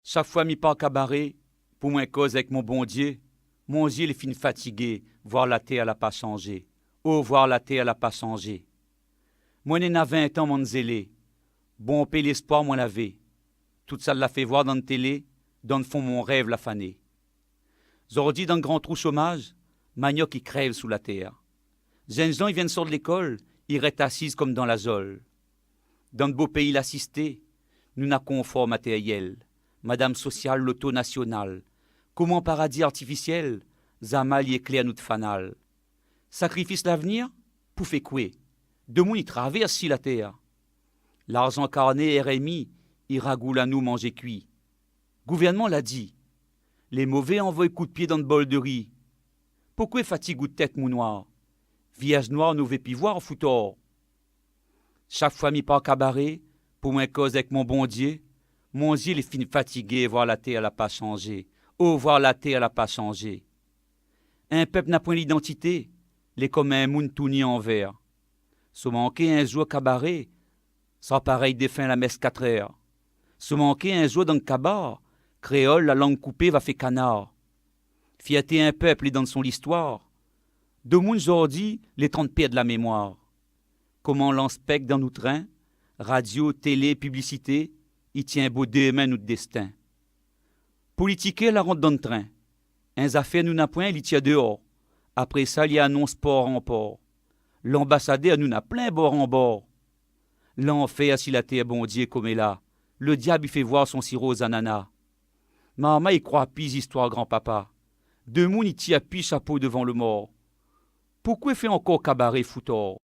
Chaque fois mi pas cabaret, pour moi cause avec mon bon Dieu il est fin fatigué, voir la terre n'a pas changé. Oh, voir la terre n'a pas changé. Moi n'en 20 ans, mon zélé. Bon paix l'espoir, moi l'avais. Tout ça l'a fait voir dans la télé, dans le fond mon rêve l'a fané. Zordi dans le grand trou chômage, manioc qui crève sous la terre. Jeunes gens, ils viennent sortir de l'école, ils restent assis comme dans la zole. Dans le beau pays l'assisté, nous n'a confort matériel, madame sociale, l'auto nationale, comment paradis artificiel, zamal y éclaire notre fanal. Sacrifice l'avenir, pour faire quoi? De moun y traverse si la terre. L'argent carné RMI, il ragoule à nous manger cuit. Gouvernement l'a dit. Les mauvais envoient coup de pied dans le bol de riz. Pourquoi fatigue ou de tête mou noir? Village noir nous veut pi voir foutor. Chaque fois mi par cabaret, pour moi cause avec mon bon Dieu il est fini fatigué, voir la terre n'a pas changé. Oh, voir la terre n'a pas changé. Un peuple n'a point l'identité, les comme un moun tout ni en verre. Se manquer un jour cabaret, sans pareil défunt la messe 4 heures. Se manquer un jour dans le cabaret, créole, la langue coupée va faire canard. Fiater un peuple et dans son histoire. De moun aujourd'hui, les 30 perdent la mémoire. Comment l'enspec dans nos trains, radio, télé, publicité, il tient beau deux mains notre destin. Politiquer la rentre dans le train. Un affaire nous n'a point, il tient dehors. Après ça, il y a annonce port en port. L'ambassadeur nous n'a plein bord en bord. L'enfer si la terre bon Dieu comme est là. Le diable il fait voir son sirop aux ananas. Maman il croit pis histoire grand-papa. De moun il tient pis chapeau devant le mort. Pourquoi fait encore cabaret foutor?